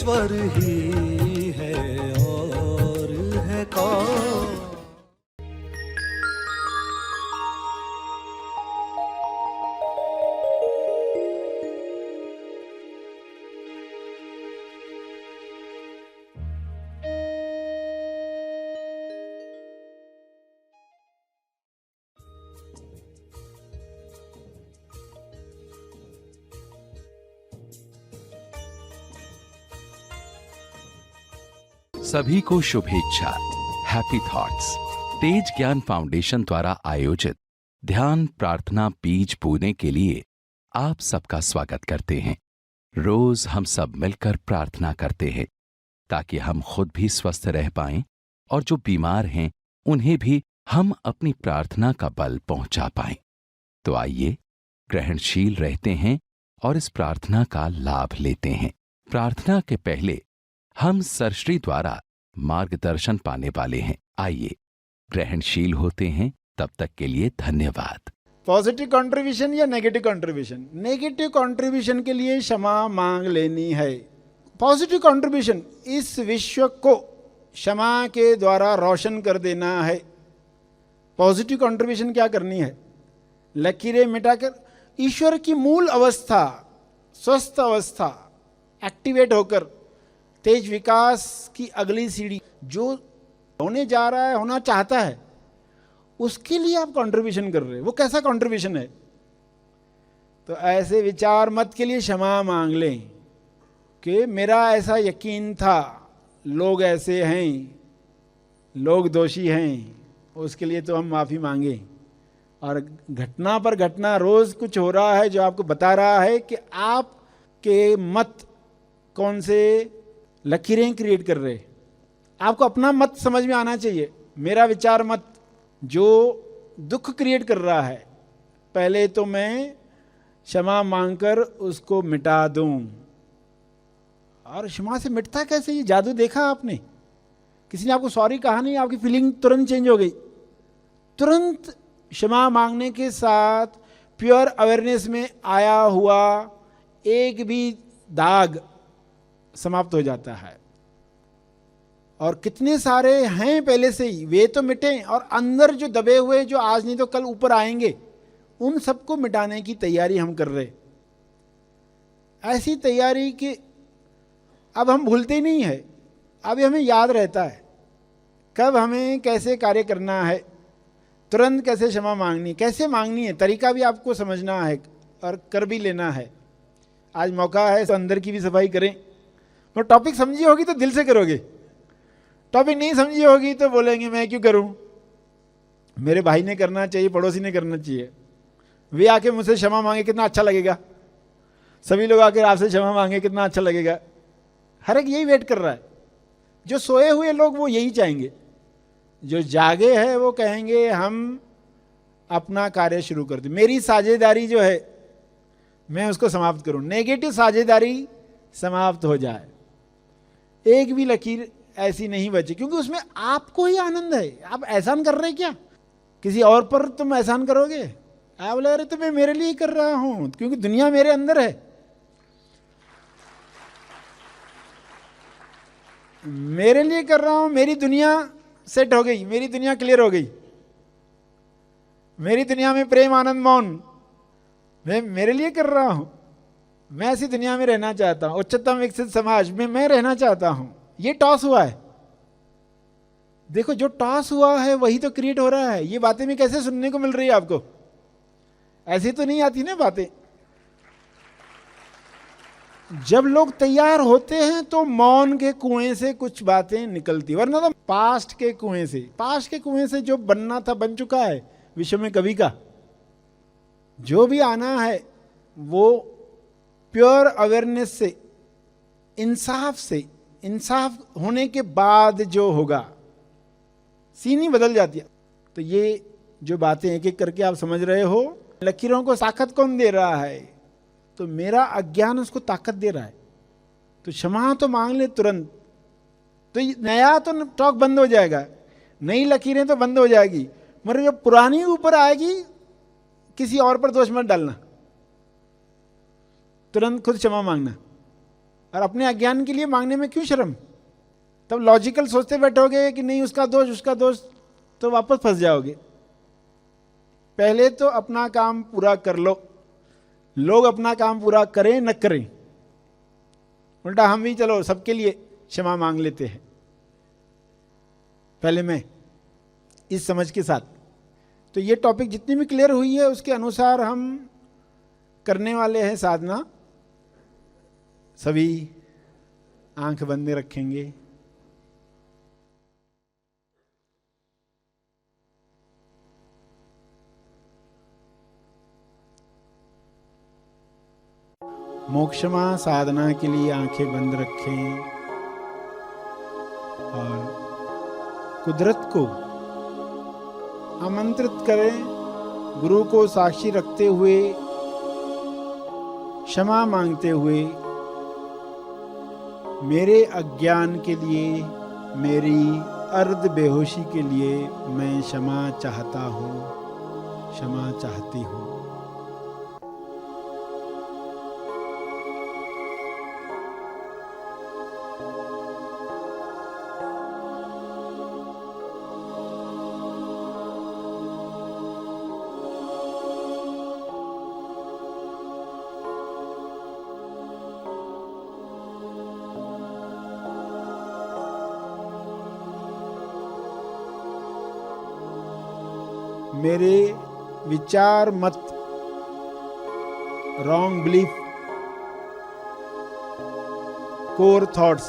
ईश्वर ही है और है कौन। सभी को शुभेच्छा। हैप्पी थॉट्स तेज ज्ञान फाउंडेशन द्वारा आयोजित ध्यान प्रार्थना बीज बोने के लिए आप सबका स्वागत करते हैं। रोज हम सब मिलकर प्रार्थना करते हैं ताकि हम खुद भी स्वस्थ रह पाएं और जो बीमार हैं उन्हें भी हम अपनी प्रार्थना का बल पहुंचा पाएं। तो आइए ग्रहणशील रहते हैं और इस प्रार्थना का लाभ लेते हैं। प्रार्थना के पहले हम सरश्री द्वारा मार्गदर्शन पाने वाले हैं। आइए ग्रहणशील होते हैं। तब तक के लिए धन्यवाद। पॉजिटिव कंट्रीब्यूशन या नेगेटिव कंट्रीब्यूशन? नेगेटिव कंट्रीब्यूशन के लिए क्षमा मांग लेनी है। पॉजिटिव कंट्रीब्यूशन इस विश्व को क्षमा के द्वारा रोशन कर देना है। पॉजिटिव कंट्रीब्यूशन क्या करनी है? लकीरें मिटाकर ईश्वर की मूल अवस्था, स्वस्थ अवस्था एक्टिवेट होकर तेज विकास की अगली सीढ़ी जो होने जा रहा है, होना चाहता है, उसके लिए आप कंट्रीब्यूशन कर रहे हैं। वो कैसा कंट्रीब्यूशन है? तो ऐसे विचार मत के लिए क्षमा मांग लें कि मेरा ऐसा यकीन था, लोग ऐसे हैं, लोग दोषी हैं, उसके लिए तो हम माफ़ी मांगें। और घटना पर घटना रोज़ कुछ हो रहा है जो आपको बता रहा है कि आपके मत कौन से लकीरें क्रिएट कर रहे। आपको अपना मत समझ में आना चाहिए। मेरा विचार मत जो दुख क्रिएट कर रहा है, पहले तो मैं क्षमा मांगकर उसको मिटा दूं। और क्षमा से मिटता कैसे? ये जादू देखा आपने? किसी ने आपको सॉरी कहा नहीं, आपकी फीलिंग तुरंत चेंज हो गई। तुरंत क्षमा मांगने के साथ प्योर अवेयरनेस में आया हुआ एक भी दाग समाप्त हो जाता है। और कितने सारे हैं पहले से ही, वे तो मिटें, और अंदर जो दबे हुए, जो आज नहीं तो कल ऊपर आएंगे, उन सबको मिटाने की तैयारी हम कर रहे। ऐसी तैयारी कि अब हम भूलते ही नहीं है, अब हमें याद रहता है कब हमें कैसे कार्य करना है, तुरंत कैसे क्षमा मांगनी, कैसे मांगनी है, तरीका भी आपको समझना है और कर भी लेना है। आज मौका है तो अंदर की भी सफाई करें। तो टॉपिक समझी होगी तो दिल से करोगे, टॉपिक नहीं समझी होगी तो बोलेंगे मैं क्यों करूं, मेरे भाई ने करना चाहिए, पड़ोसी ने करना चाहिए, वे आके मुझसे क्षमा मांगे कितना अच्छा लगेगा, सभी लोग आके आपसे क्षमा मांगे कितना अच्छा लगेगा। हर एक यही वेट कर रहा है। जो सोए हुए लोग वो यही चाहेंगे, जो जागे हैं वो कहेंगे हम अपना कार्य शुरू कर दें, मेरी साझेदारी जो है मैं उसको समाप्त करूं, नेगेटिव साझेदारी समाप्त हो जाए, एक भी लकीर ऐसी नहीं बची, क्योंकि उसमें आपको ही आनंद है। आप एहसान कर रहे क्या? किसी और पर तुम एहसान करोगे? आप बोले अरे तो मैं मेरे लिए ही कर रहा हूं, क्योंकि दुनिया मेरे अंदर है, मेरे लिए कर रहा हूं, मेरी दुनिया सेट हो गई, मेरी दुनिया क्लियर हो गई, मेरी दुनिया में प्रेम आनंद मौन, मैं मेरे लिए कर रहा हूं, मैं ऐसी दुनिया में रहना चाहता हूं, उच्चतम विकसित समाज में मैं रहना चाहता हूं। ये टॉस हुआ है। देखो जो टॉस हुआ है वही तो क्रिएट हो रहा है। ये बातें भी कैसे सुनने को मिल रही है आपको? ऐसी तो नहीं आती ना बातें। जब लोग तैयार होते हैं तो मौन के कुएं से कुछ बातें निकलती, वरना तो पास्ट के कुएं से जो बनना था बन चुका है विश्व में कभी का। जो भी आना है वो प्योर अवेयरनेस से, इंसाफ होने के बाद जो होगा, सीन ही बदल जाती है। तो ये जो बातें एक एक करके आप समझ रहे हो, लकीरों को ताकत कौन दे रहा है? तो मेरा अज्ञान उसको ताकत दे रहा है। तो क्षमा तो मांग ले तुरंत, तो नया तो टॉक बंद हो जाएगा, नई लकीरें तो बंद हो जाएगी, मगर जो पुरानी ऊपर आएगी किसी और पर दोष मत डालना, तुरंत खुद क्षमा मांगना। और अपने अज्ञान के लिए मांगने में क्यों शर्म? तब लॉजिकल सोचते बैठोगे कि नहीं उसका दोष, तो वापस फंस जाओगे। पहले तो अपना काम पूरा कर लो। लोग अपना काम पूरा करें न करें, उल्टा हम भी चलो सबके लिए क्षमा मांग लेते हैं। पहले मैं इस समझ के साथ, तो ये टॉपिक जितनी भी क्लियर हुई है उसके अनुसार हम करने वाले हैं साधना। सभी आंख बंद रखेंगे। मोक्षमा साधना के लिए आंखें बंद रखें और कुदरत को आमंत्रित करें, गुरु को साक्षी रखते हुए, क्षमा मांगते हुए, मेरे अज्ञान के लिए, मेरी अर्ध बेहोशी के लिए मैं क्षमा चाहता हूँ, क्षमा चाहती हूँ। मेरे विचार मत, रॉन्ग बिलीफ, कोर थॉट्स,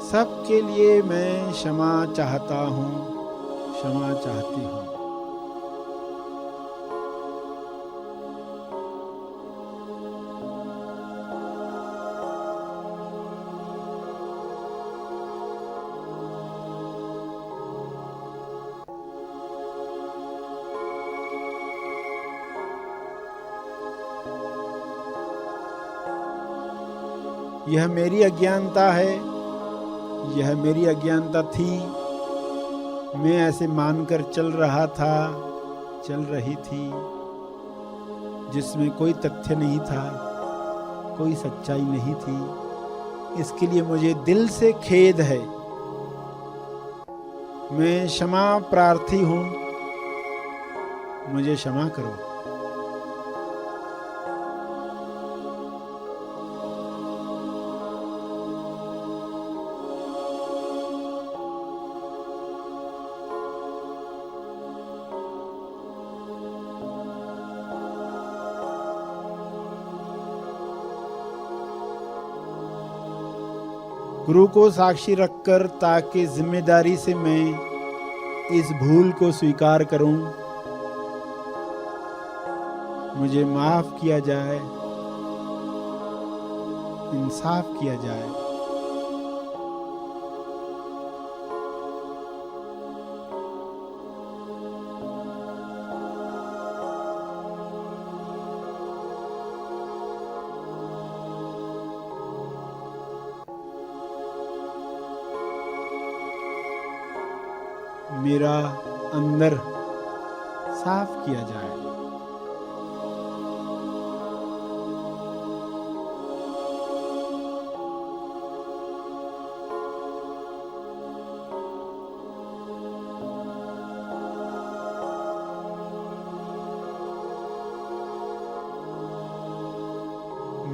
सब के लिए मैं क्षमा चाहता हूँ, क्षमा चाहती हूँ। यह मेरी अज्ञानता है, यह मेरी अज्ञानता थी। मैं ऐसे मानकर चल रहा था, चल रही थी, जिसमें कोई तथ्य नहीं था, कोई सच्चाई नहीं थी। इसके लिए मुझे दिल से खेद है। मैं क्षमा प्रार्थी हूँ, मुझे क्षमा करो। गुरु को साक्षी रखकर, ताकि जिम्मेदारी से मैं इस भूल को स्वीकार करूं, मुझे माफ किया जाए, इंसाफ किया जाए। मेरा अंदर साफ किया जाए।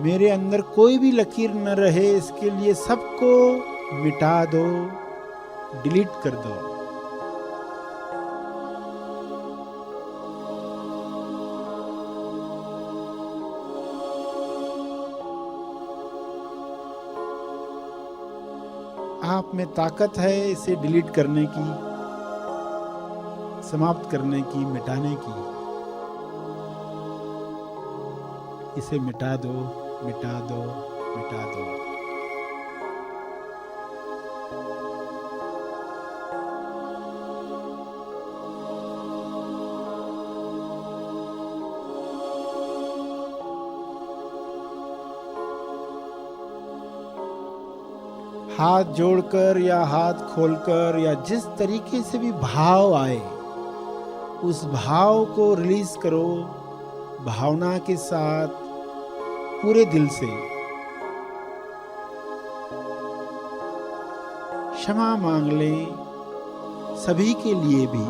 मेरे अंदर कोई भी लकीर न रहे, इसके लिए सबको मिटा दो, डिलीट कर दो। आप में ताकत है इसे डिलीट करने की, समाप्त करने की, मिटाने की। इसे मिटा दो, मिटा दो, मिटा दो। हाथ जोड़कर या हाथ खोलकर या जिस तरीके से भी भाव आए, उस भाव को रिलीज करो भावना के साथ, पूरे दिल से। क्षमा मांग लें सभी के लिए भी।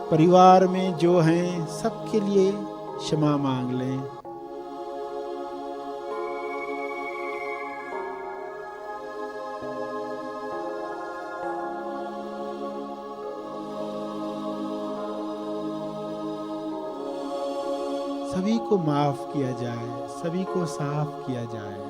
परिवार में जो हैं सबके लिए क्षमा मांग लें। सभी को माफ किया जाए, सभी को साफ किया जाए।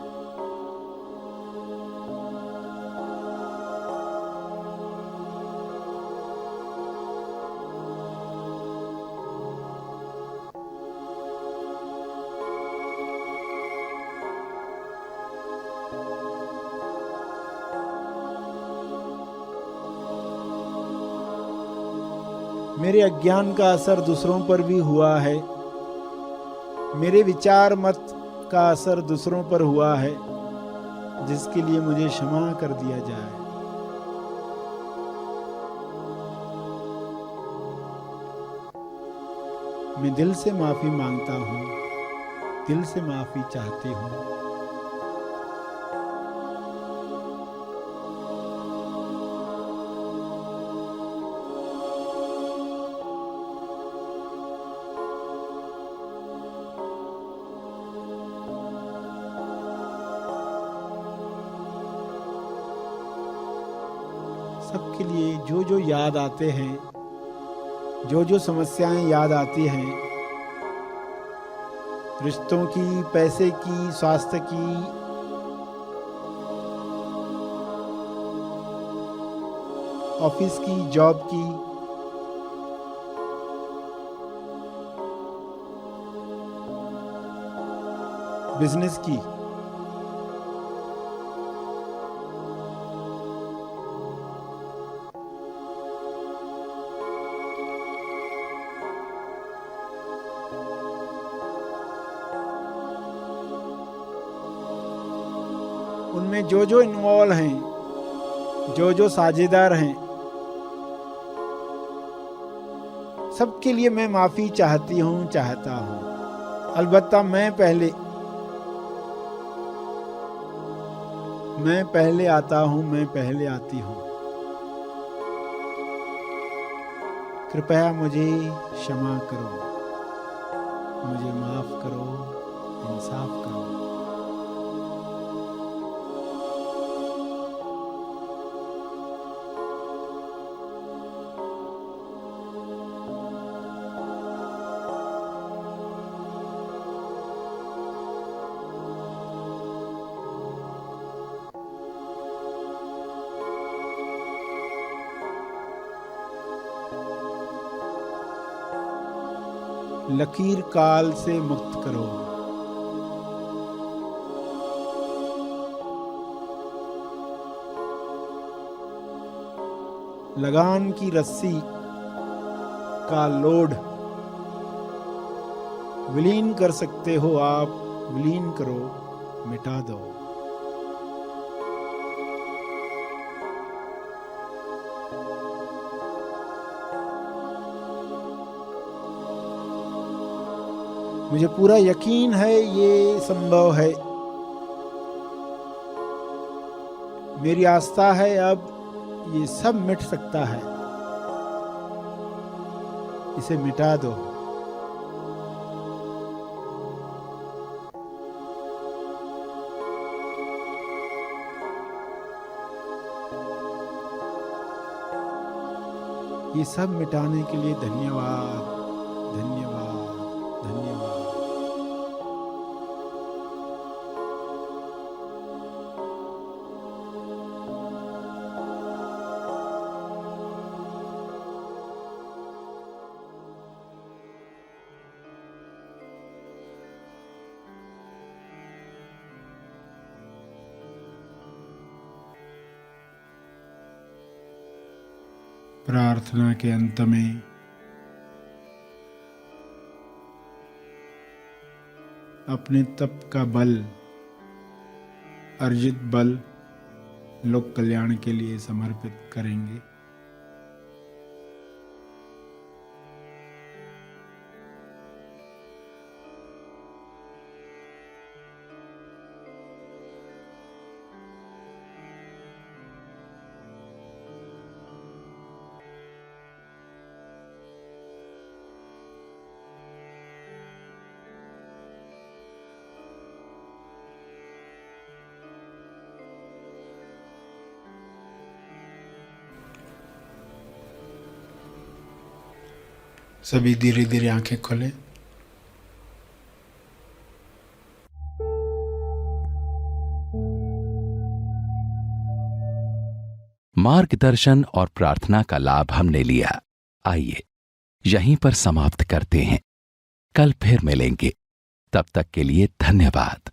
मेरे अज्ञान का असर दूसरों पर भी हुआ है, मेरे विचार मत का असर दूसरों पर हुआ है, जिसके लिए मुझे क्षमा कर दिया जाए। मैं दिल से माफी मांगता हूँ, दिल से माफी चाहती हूँ। सबके लिए जो जो याद आते हैं, जो जो समस्याएं याद आती हैं, रिश्तों की, पैसे की, स्वास्थ्य की, ऑफिस की, जॉब की, बिजनेस की, उनमें जो जो इन्वॉल्व हैं, जो जो साझेदार हैं, सबके लिए मैं माफी चाहती हूँ, चाहता हूँ। अलबत्ता मैं पहले आता हूँ, मैं पहले आती हूँ। कृपया मुझे क्षमा करो, मुझे माफ करो, इंसाफ करो। लकीर काल से मुक्त करो। लगान की रस्सी का लोड विलीन कर सकते हो आप, विलीन करो, मिटा दो। मुझे पूरा यकीन है ये संभव है। मेरी आस्था है अब ये सब मिट सकता है। इसे मिटा दो। ये सब मिटाने के लिए धन्यवाद, धन्यवाद, धन्यवाद। प्रार्थना के अंत में अपने तप का बल, अर्जित बल लोक कल्याण के लिए समर्पित करेंगे। सभी धीरे धीरे आंखें खोलें। मार्गदर्शन और प्रार्थना का लाभ हमने लिया। आइए यहीं पर समाप्त करते हैं। कल फिर मिलेंगे। तब तक के लिए धन्यवाद।